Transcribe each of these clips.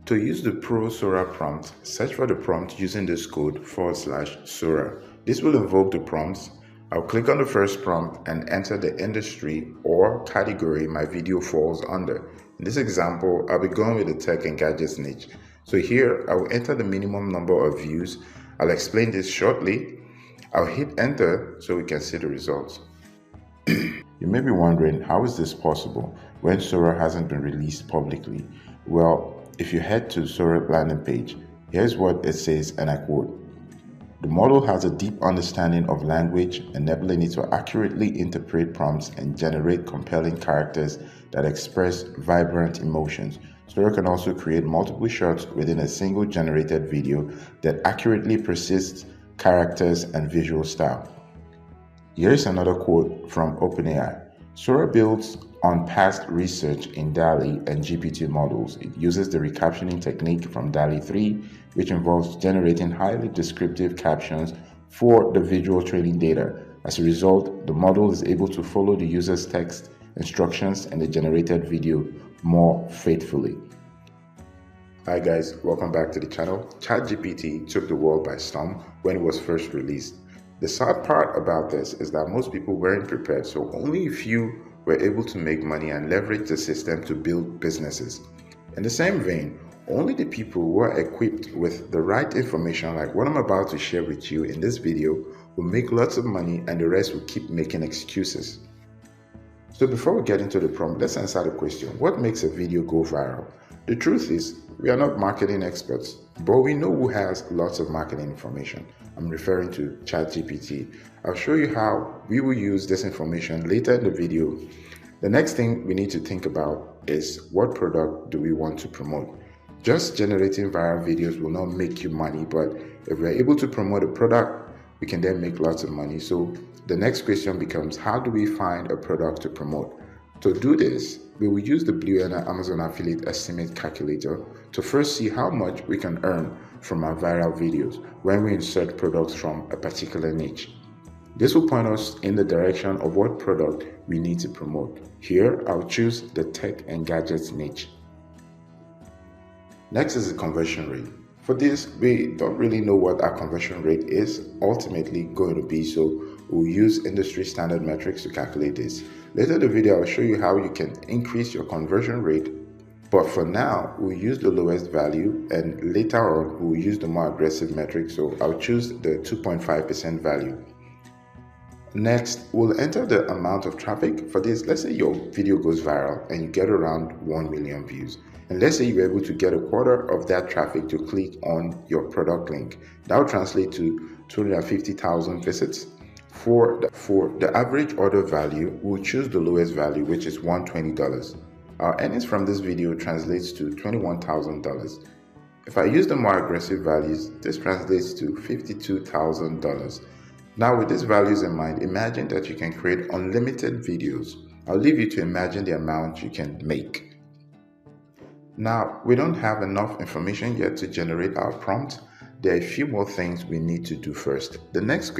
To use the Pro SORA prompt, search for the prompt using this code /SORA. This will invoke the prompts. I'll click on the first prompt and enter the industry or category my video falls under. In this example, I'll be going with the tech and gadgets niche. So here, I will enter the minimum number of views. I'll explain this shortly. I'll hit enter so we can see the results. You may be wondering, how is this possible when SORA hasn't been released publicly? Well, if you head to SORA landing page, here's what it says, and I quote, "The model has a deep understanding of language, enabling it to accurately interpret prompts and generate compelling characters that express vibrant emotions. SORA can also create multiple shots within a single generated video that accurately persists characters and visual style." Here's another quote from OpenAI. "SORA builds on past research in DALL-E and GPT models. It uses the recaptioning technique from DALL-E 3, which involves generating highly descriptive captions for the visual training data. As a result, the model is able to follow the user's text instructions and the generated video more faithfully." Hi guys, welcome back to the channel. ChatGPT took the world by storm when it was first released. The sad part about this is that most people weren't prepared, so only a few were able to make money and leverage the system to build businesses. In the same vein, only the people who are equipped with the right information, like what I'm about to share with you in this video, will make lots of money, and the rest will keep making excuses. So before we get into the prompt, let's answer the question, what makes a video go viral? The truth is, we are not marketing experts, but we know who has lots of marketing information. I'm referring to ChatGPT. I'll show you how we will use this information later in the video. The next thing we need to think about is, what product do we want to promote? Just generating viral videos will not make you money, but if we're able to promote a product, we can then make lots of money. So the next question becomes, how do we find a product to promote? To do this, we will use the Blue Yonder Amazon Affiliate Estimate Calculator to first see how much we can earn from our viral videos when we insert products from a particular niche. This will point us in the direction of what product we need to promote. Here, I'll choose the tech and gadgets niche. Next is the conversion rate. For this, we don't really know what our conversion rate is ultimately going to be, so we'll use industry standard metrics to calculate this. Later in the video, I'll show you how you can increase your conversion rate, but for now, we'll use the lowest value, and later on, we'll use the more aggressive metric, so I'll choose the 2.5% value. Next, we'll enter the amount of traffic. For this, let's say your video goes viral and you get around 1 million views. And let's say you're able to get a quarter of that traffic to click on your product link. That will translate to 250,000 visits. For the average order value, we'll choose the lowest value, which is $120. Our earnings from this video translates to $21,000. If I use the more aggressive values, this translates to $52,000. Now, with these values in mind, imagine that you can create unlimited videos. I'll leave you to imagine the amount you can make. Now, we don't have enough information yet to generate our prompt. There are a few more things we need to do first. The next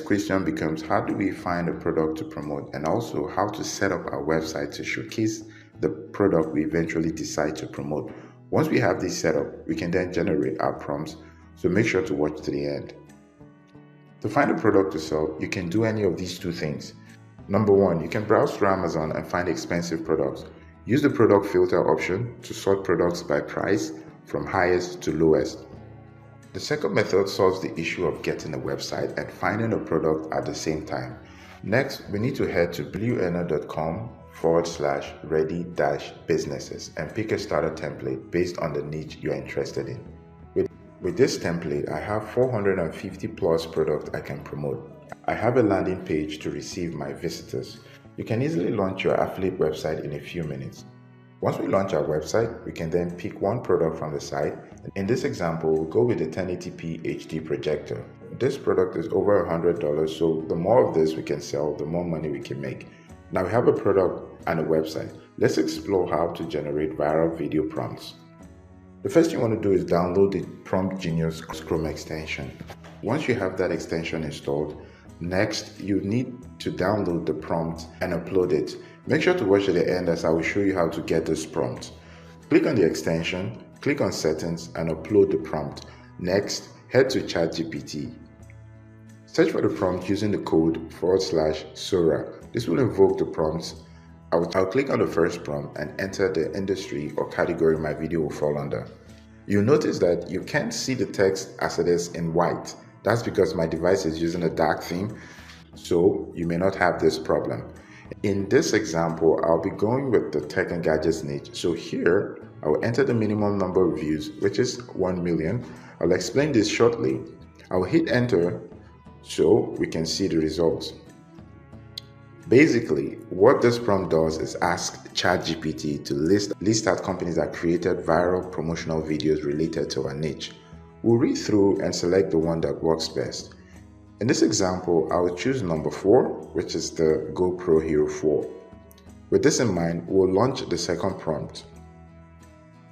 question becomes, how do we find a product to promote, and also how to set up our website to showcase the product we eventually decide to promote. Once we have this set up, we can then generate our prompts, so make sure to watch to the end. To find a product to sell, you can do any of these two things. Number one, you can browse through Amazon and find expensive products. Use the product filter option to sort products by price from highest to lowest. The second method solves the issue of getting a website and finding a product at the same time. Next, we need to head to blueener.com/ready-businesses and pick a starter template based on the niche you're interested in. With this template, I have 450 plus products I can promote. I have a landing page to receive my visitors. You can easily launch your affiliate website in a few minutes. Once we launch our website, we can then pick one product from the site. In this example, we'll go with the 1080p HD projector. This product is over $100, so the more of this we can sell, the more money we can make. Now we have a product and a website. Let's explore how to generate viral video prompts. The first thing you want to do is download the Prompt Genius Chrome extension. Once you have that extension installed, next you need to download the prompt and upload it. Make sure to watch to the end as I will show you how to get this prompt. Click on the extension, click on Settings and upload the prompt. Next, head to ChatGPT. Search for the prompt using the code /SORA. This will invoke the prompts. I'll click on the first prompt and enter the industry or category my video will fall under. You'll notice that you can't see the text as it is in white. That's because my device is using a dark theme, so you may not have this problem. In this example, I'll be going with the tech and gadgets niche. So here, I will enter the minimum number of views, which is 1 million. I'll explain this shortly. I'll hit enter so we can see the results. Basically, what this prompt does is ask ChatGPT to list out companies that created viral promotional videos related to our niche. We'll read through and select the one that works best. In this example, I will choose number 4, which is the GoPro Hero 4. With this in mind, we'll launch the second prompt.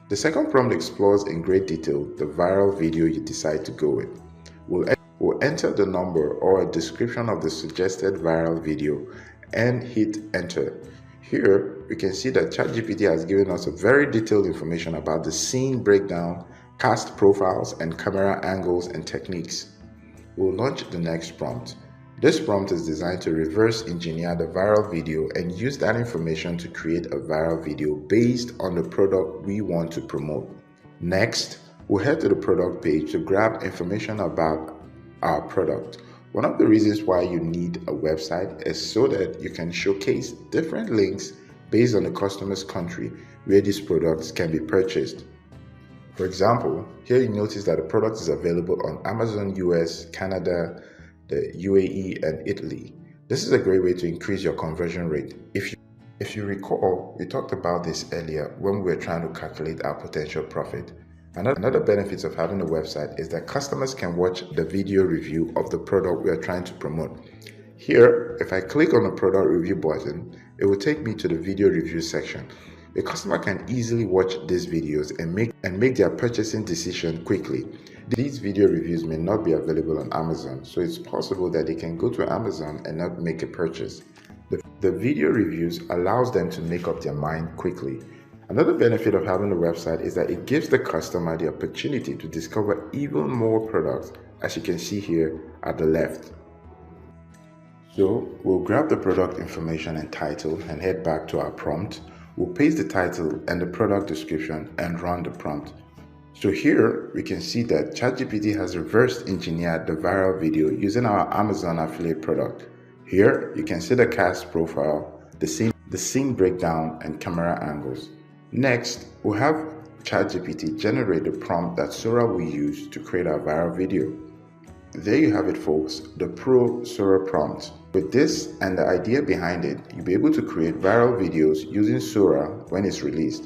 The second prompt explores in great detail the viral video you decide to go with. We'll enter the number or a description of the suggested viral video and hit enter. Here, we can see that ChatGPT has given us a very detailed information about the scene breakdown, cast profiles, and camera angles and techniques. We'll launch the next prompt. This prompt is designed to reverse engineer the viral video and use that information to create a viral video based on the product we want to promote. Next, we'll head to the product page to grab information about our product. One of the reasons why you need a website is so that you can showcase different links based on the customer's country where these products can be purchased. For example, here you notice that the product is available on Amazon US, Canada, the UAE, and Italy. This is a great way to increase your conversion rate. If you recall, we talked about this earlier when we were trying to calculate our potential profit. Another benefit of having a website is that customers can watch the video review of the product we are trying to promote. Here, if I click on the product review button, it will take me to the video review section. A customer can easily watch these videos and make their purchasing decision quickly. These video reviews may not be available on Amazon, so it's possible that they can go to Amazon and not make a purchase. The video reviews allows them to make up their mind quickly. Another benefit of having a website is that it gives the customer the opportunity to discover even more products, as you can see here at the left. So we'll grab the product information and title and head back to our prompt. We'll paste the title and the product description and run the prompt. So here we can see that ChatGPT has reverse engineered the viral video using our Amazon affiliate product. Here you can see the cast profile, the scene breakdown, and camera angles. Next, we'll have ChatGPT generate the prompt that SORA will use to create our viral video. There you have it, folks, the Pro SORA prompt. With this and the idea behind it, you'll be able to create viral videos using SORA when it's released.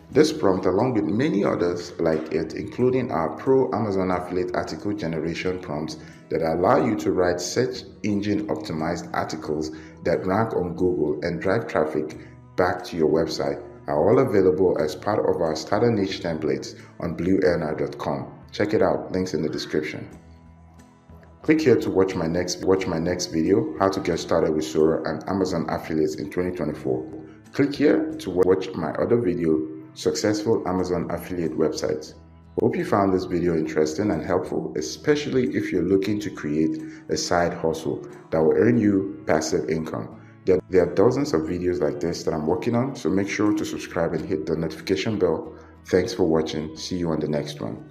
This prompt, along with many others like it, including our Pro Amazon Affiliate article generation prompts that allow you to write search engine optimized articles that rank on Google and drive traffic back to your website, are all available as part of our starter niche templates on blueairna.com. Check it out, links in the description. Click here to watch my next video, how to get started with SORA and Amazon affiliates in 2024. Click here to watch my other video, successful Amazon affiliate websites. Hope you found this video interesting and helpful, especially if you're looking to create a side hustle that will earn you passive income. There are dozens of videos like this that I'm working on, so make sure to subscribe and hit the notification bell. Thanks for watching. See you on the next one.